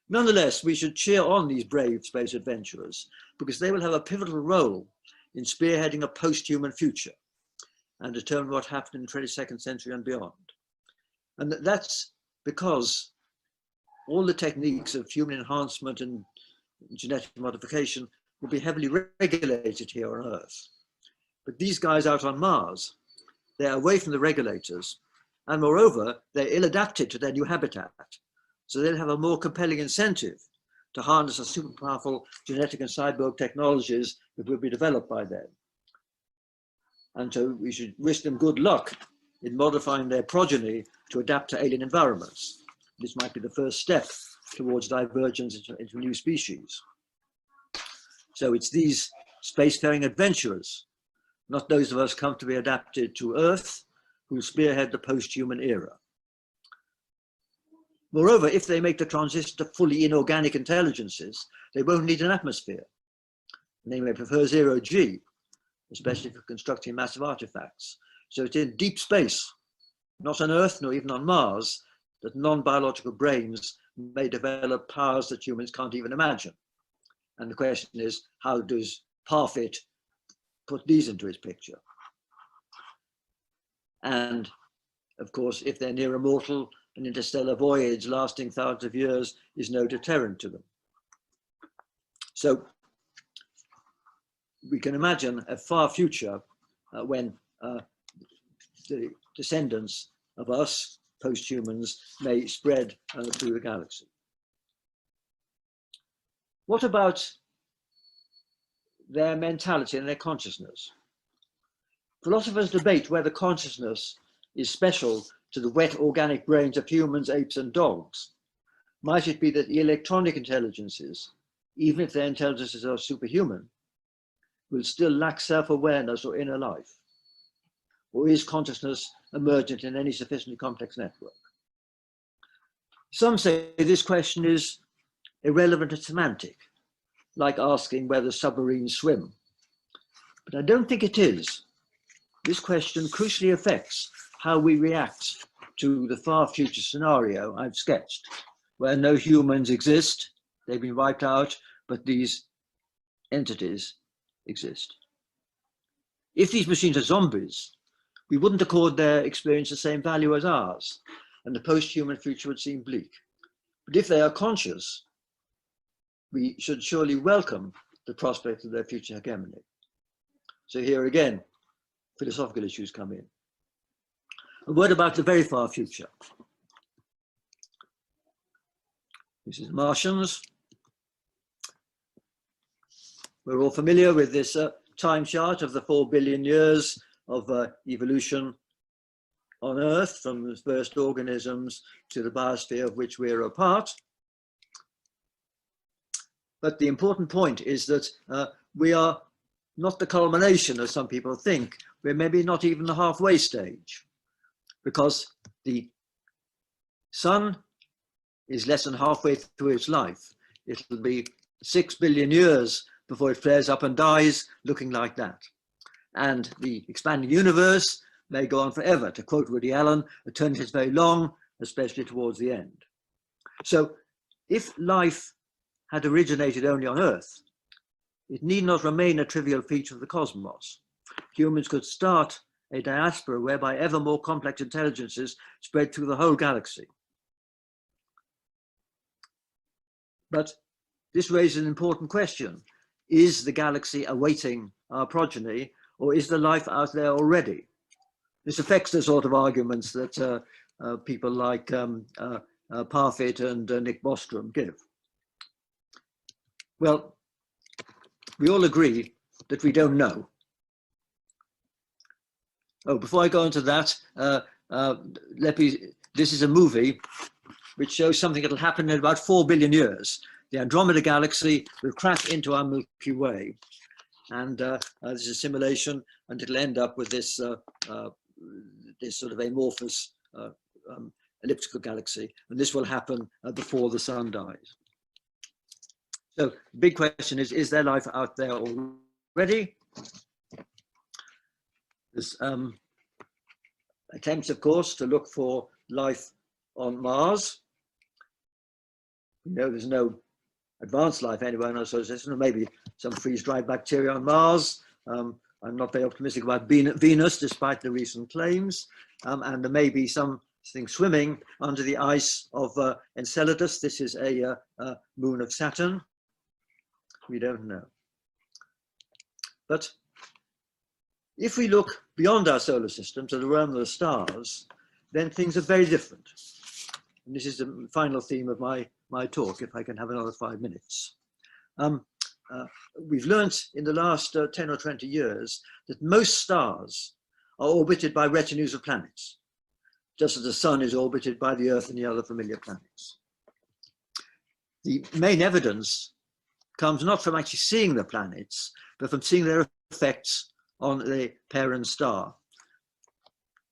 Nonetheless, we should cheer on these brave space adventurers because they will have a pivotal role in spearheading a post-human future and determine what happened in the 22nd century and beyond. And that's because all the techniques of human enhancement and genetic modification will be heavily regulated here on Earth. But these guys out on Mars, they're away from the regulators, and moreover, they're ill-adapted to their new habitat. So they'll have a more compelling incentive to harness the super powerful genetic and cyborg technologies that will be developed by them. And so we should wish them good luck in modifying their progeny to adapt to alien environments. This might be the first step towards divergence into a new species. So it's these spacefaring adventurers, not those of us comfortably adapted to Earth, who spearhead the post-human era. Moreover, if they make the transition to fully inorganic intelligences, they won't need an atmosphere. They may prefer zero-G, especially for constructing massive artifacts. So it's in deep space, not on Earth nor even on Mars, that non-biological brains may develop powers that humans can't even imagine. And the question is, how does Parfit put these into his picture? And of course, if they're near immortal, an interstellar voyage lasting thousands of years is no deterrent to them. So we can imagine a far future when the descendants of us, post-humans, may spread through the galaxy. What about their mentality and their consciousness? Philosophers debate whether consciousness is special to the wet organic brains of humans, apes, and dogs. Might it be that the electronic intelligences, even if their intelligences are superhuman, will still lack self-awareness or inner life? Or is consciousness emergent in any sufficiently complex network? Some say this question is irrelevant and semantic, like asking whether submarines swim. But I don't think it is. This question crucially affects how we react to the far future scenario I've sketched, where no humans exist, they've been wiped out, but these entities exist. If these machines are zombies, we wouldn't accord their experience the same value as ours, and the post-human future would seem bleak. But if they are conscious, we should surely welcome the prospect of their future hegemony. So here again, philosophical issues come in. A word about the very far future. This is Martians. We're all familiar with this time chart of the 4 billion years of evolution on Earth, from the first organisms to the biosphere of which we're a part. But the important point is that we are not the culmination, as some people think. We're maybe not even the halfway stage. because the sun is less than halfway through its life. It'll be 6 billion years before it flares up and dies, looking like that. And the expanding universe may go on forever. To quote Woody Allen, eternity is very long, especially towards the end. So if life had originated only on Earth, it need not remain a trivial feature of the cosmos. Humans could start a diaspora whereby ever more complex intelligences spread through the whole galaxy. But this raises an important question. Is the galaxy awaiting our progeny, or is there life out there already? This affects the sort of arguments that people like Parfit and Nick Bostrom give. Well, we all agree that we don't know. Oh, before I go into that, this is a movie which shows something that will happen in about 4 billion years. The Andromeda galaxy will crash into our Milky Way. And this is a simulation, and it'll end up with this, this sort of amorphous elliptical galaxy. And this will happen before the sun dies. So the big question is there life out there already? There's attempts, of course, to look for life on Mars. We know there's no advanced life anywhere in our solar system, maybe some freeze-dried bacteria on Mars. I'm not very optimistic about Venus, despite the recent claims. And there may be something swimming under the ice of Enceladus. This is a moon of Saturn. We don't know. But if we look beyond our solar system to the realm of the stars, then things are very different. And this is the final theme of my talk, if I can have another 5 minutes. We've learnt in the last 10 or 20 years that most stars are orbited by retinues of planets, just as the sun is orbited by the Earth and the other familiar planets. The main evidence comes not from actually seeing the planets, but from seeing their effects on the parent star.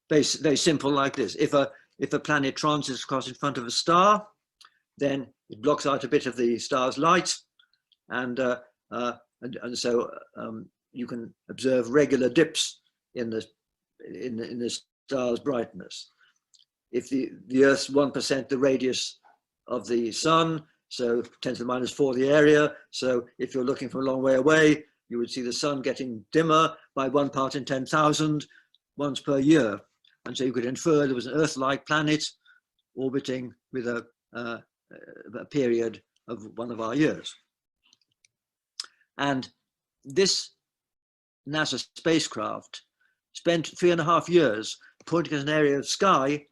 Very simple like this. If a planet transits across in front of a star, then it blocks out a bit of the star's light, and so you can observe regular dips in the star's brightness. If the Earth's 1% the radius of the sun, so 10 to the minus 4 the area, so if you're looking from a long way away, you would see the sun getting dimmer by 1 part in 10,000 once per year. And so you could infer there was an Earth-like planet orbiting with a period of one of our years. And this NASA spacecraft spent 3.5 years pointing at an area of sky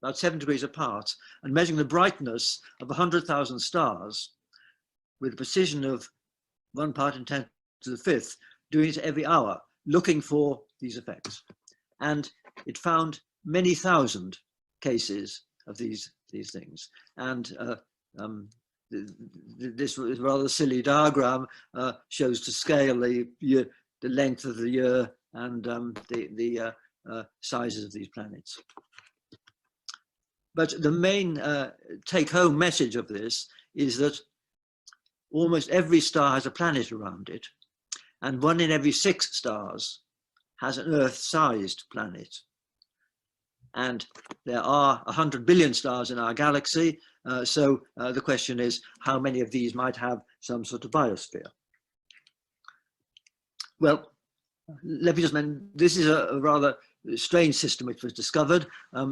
about 7 degrees apart and measuring the brightness of 100,000 stars with a precision of 1 part in 10 to the 5th, doing it every hour, looking for these effects. And it found many thousand cases of these things. And this rather silly diagram shows to scale the length of the year and the sizes of these planets. But the main take-home message of this is that almost every star has a planet around it, and 1 in every 6 stars has an Earth-sized planet. And there are 100 billion stars in our galaxy, so the question is how many of these might have some sort of biosphere? Well, let me just mention, this is a rather strange system which was discovered.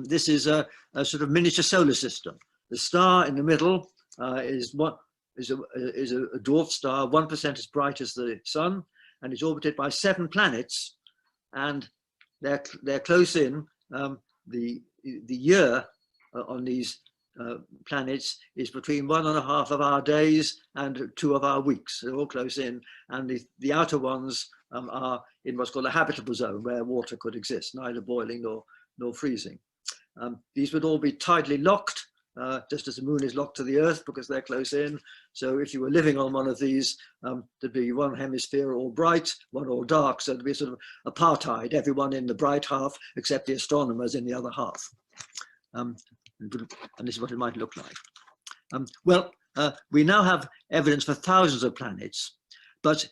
This is a sort of miniature solar system. The star in the middle is a dwarf star, 1% as bright as the sun, and it's orbited by 7 planets, and they're close in. The year on these planets is between 1.5 of our days and 2 of our weeks. They're all close in, and the outer ones are in what's called a habitable zone, where water could exist, neither boiling nor freezing. These would all be tidally locked, just as the moon is locked to the Earth because they're close in. So if you were living on one of these, there'd be one hemisphere all bright, one all dark. So there'd be sort of apartheid, everyone in the bright half except the astronomers in the other half. And this is what it might look like. We now have evidence for thousands of planets, but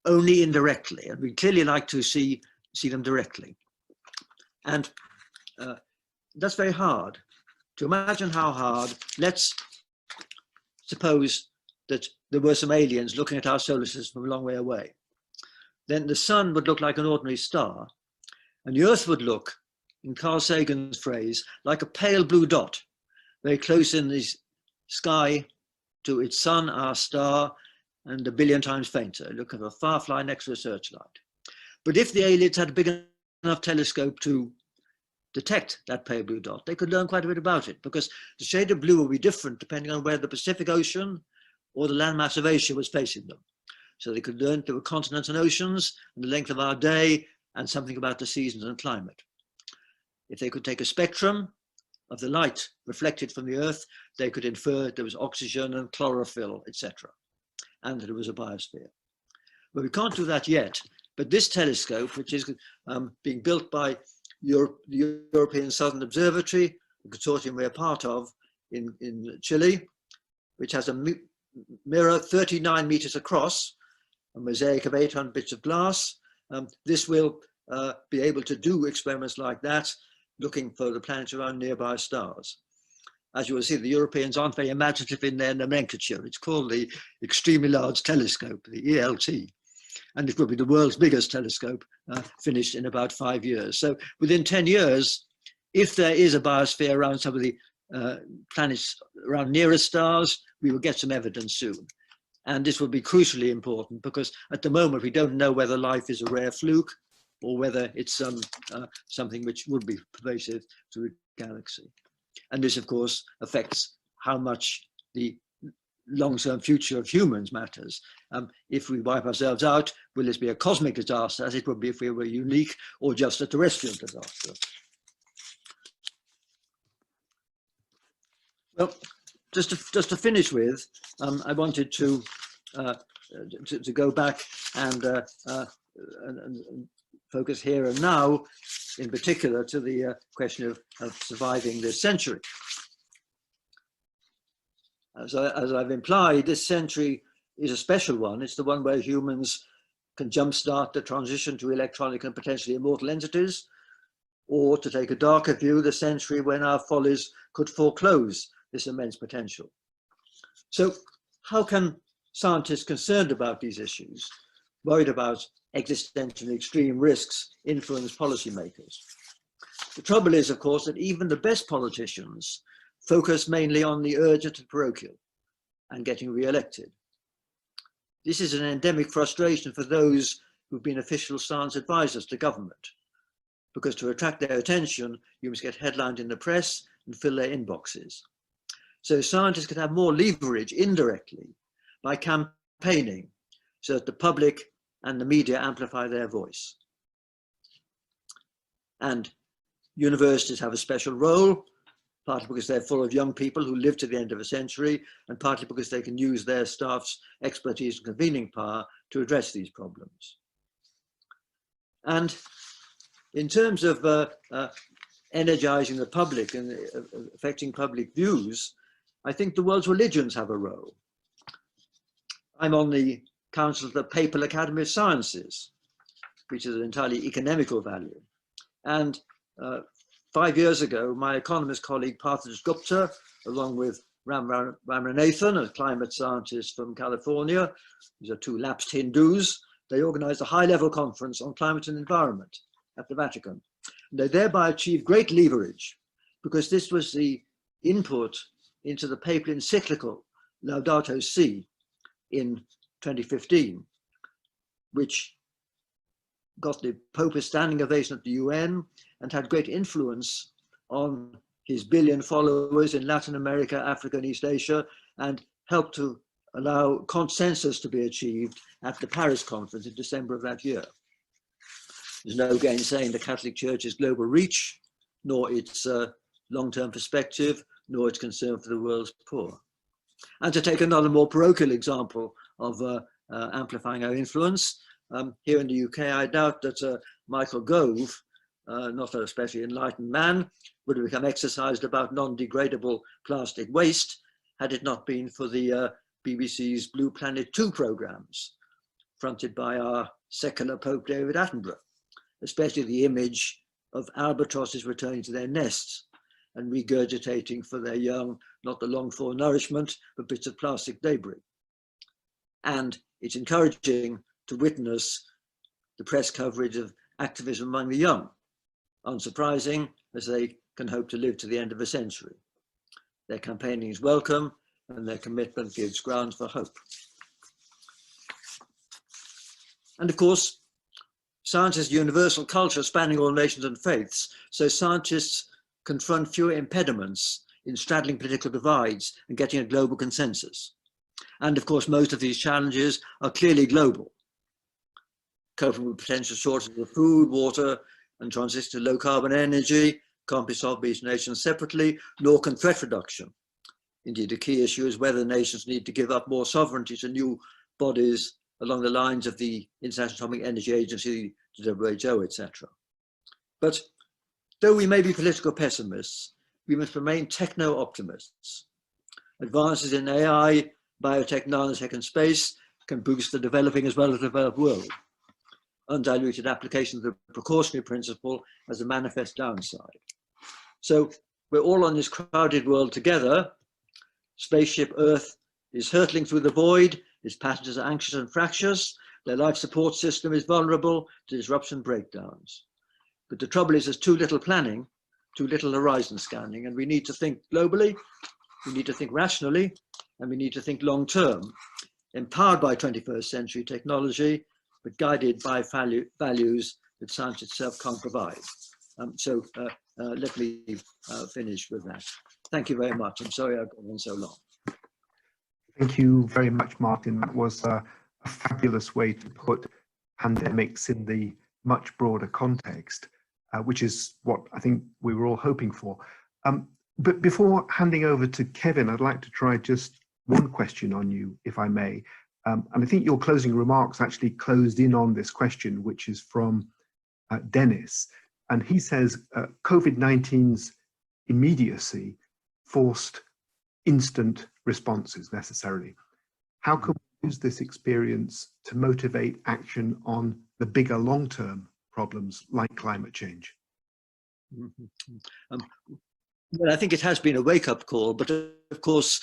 only indirectly, and we'd clearly like to see them directly. And that's very hard. To imagine how hard, let's suppose that there were some aliens looking at our solar system from a long way away. Then the sun would look like an ordinary star, and the Earth would look, in Carl Sagan's phrase, like a pale blue dot, very close in the sky to its sun, our star, and a billion times fainter. Look at a firefly next to a searchlight. But if the aliens had a big enough telescope to detect that pale blue dot, they could learn quite a bit about it, because the shade of blue will be different depending on where the Pacific Ocean or the landmass of Asia was facing them. So they could learn there were continents and oceans, and the length of our day, and something about the seasons and climate. If they could take a spectrum of the light reflected from the Earth, they could infer there was oxygen and chlorophyll, etc., and that it was a biosphere. But we can't do that yet. But this telescope, which is being built by the European Southern Observatory, the consortium we're part of in Chile, which has a mirror 39 meters across, a mosaic of 800 bits of glass. This will be able to do experiments like that, looking for the planets around nearby stars. As you will see, the Europeans aren't very imaginative in their nomenclature. It's called the Extremely Large Telescope, the ELT. And it will be the world's biggest telescope, finished in about 5 years. So within 10 years, if there is a biosphere around some of the planets around nearest stars, we will get some evidence soon. And this will be crucially important, because at the moment we don't know whether life is a rare fluke or whether it's something which would be pervasive through the galaxy. And this, of course, affects how much the long-term future of humans matters. If we wipe ourselves out, will this be a cosmic disaster, as it would be if we were unique, or just a terrestrial disaster? Well, just to finish with, I wanted to go back and focus here and now, in particular, to the question of surviving this century. As I've implied, this century is a special one. It's the one where humans can jumpstart the transition to electronic and potentially immortal entities, or, to take a darker view, the century when our follies could foreclose this immense potential. So how can scientists concerned about these issues, worried about existential extreme risks, influence policymakers? The trouble is, of course, that even the best politicians focus mainly on the urgent and parochial and getting re-elected. This is an endemic frustration for those who've been official science advisors to government, because to attract their attention, you must get headlined in the press and fill their inboxes. So scientists can have more leverage indirectly by campaigning so that the public and the media amplify their voice. And universities have a special role, partly because they're full of young people who live to the end of a century, and partly because they can use their staff's expertise and convening power to address these problems. And in terms of energizing the public and affecting public views, I think the world's religions have a role. I'm on the council of the Papal Academy of Sciences, which is an entirely economical value. And 5 years ago, my economist colleague Partha Gupta, along with Ram Ramanathan, a climate scientist from California, these are two lapsed Hindus, they organized a high-level conference on climate and environment at the Vatican. And they thereby achieved great leverage, because this was the input into the papal encyclical Laudato Si in 2015, which got the Pope a standing ovation at the UN and had great influence on his billion followers in Latin America, Africa, and East Asia, and helped to allow consensus to be achieved at the Paris conference in December of that year. There's no gainsaying the Catholic Church's global reach, nor its long-term perspective, nor its concern for the world's poor. And to take another more parochial example of amplifying our influence, here in the UK, I doubt that Michael Gove, not an especially enlightened man, would have become exercised about non-degradable plastic waste had it not been for the BBC's Blue Planet 2 programs, fronted by our secular Pope David Attenborough, especially the image of albatrosses returning to their nests and regurgitating for their young, not the longed-for nourishment, but bits of plastic debris. And it's encouraging to witness the press coverage of activism among the young, unsurprising, as they can hope to live to the end of the century. Their campaigning is welcome, and their commitment gives grounds for hope. And of course, science is a universal culture spanning all nations and faiths, so scientists confront fewer impediments in straddling political divides and getting a global consensus. And of course, most of these challenges are clearly global. Coping with potential shortages of food, water, and transition to low carbon energy can't be solved by each nation separately, nor can threat reduction. Indeed, a key issue is whether nations need to give up more sovereignty to new bodies along the lines of the International Atomic Energy Agency, the WHO, etc. But though we may be political pessimists, we must remain techno-optimists. Advances in AI, biotech, nanotech, and space can boost the developing as well as the developed world. Undiluted application of the precautionary principle has a manifest downside. So we're all on this crowded world together. Spaceship Earth is hurtling through the void, its passengers are anxious and fractious, their life support system is vulnerable to disruption and breakdowns. But the trouble is there's too little planning, too little horizon scanning, and we need to think globally, we need to think rationally, and we need to think long term, empowered by 21st century technology, but guided by values that science itself can't provide. Let me finish with that. Thank you very much. I'm sorry I've gone on so long. Thank you very much, Martin. That was a fabulous way to put pandemics in the much broader context, which is what I think we were all hoping for. But before handing over to Kevin, I'd like to try just one question on you, if I may. And I think your closing remarks actually closed in on this question, which is from Dennis. And he says, COVID-19's immediacy forced instant responses necessarily. How can we use this experience to motivate action on the bigger long-term problems like climate change? Well, I think it has been a wake-up call, but of course,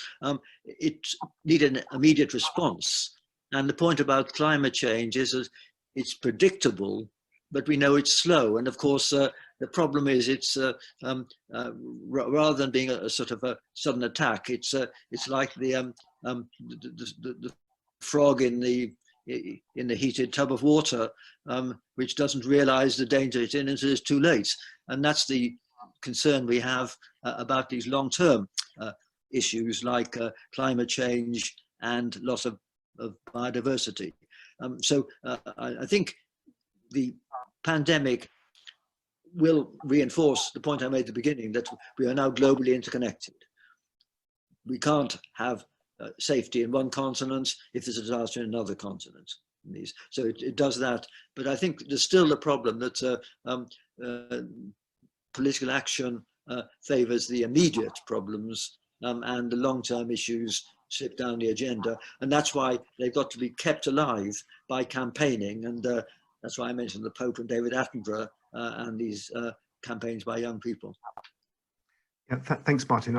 it needed an immediate response. And the point about climate change is that it's predictable, but we know it's slow. And of course, the problem is it's rather than being a sort of a sudden attack, it's like the frog in the heated tub of water, which doesn't realize the danger it's in until it's too late. And that's the concern we have about these long-term issues like climate change and loss of biodiversity. I think the pandemic will reinforce the point I made at the beginning, that we are now globally interconnected. We can't have safety in one continent if there's a disaster in another continent. So it does that. But I think there's still the problem that political action favors the immediate problems and the long-term issues slip down the agenda. And that's why they've got to be kept alive by campaigning. And that's why I mentioned the Pope and David Attenborough and these campaigns by young people. Yeah, thanks, Martin.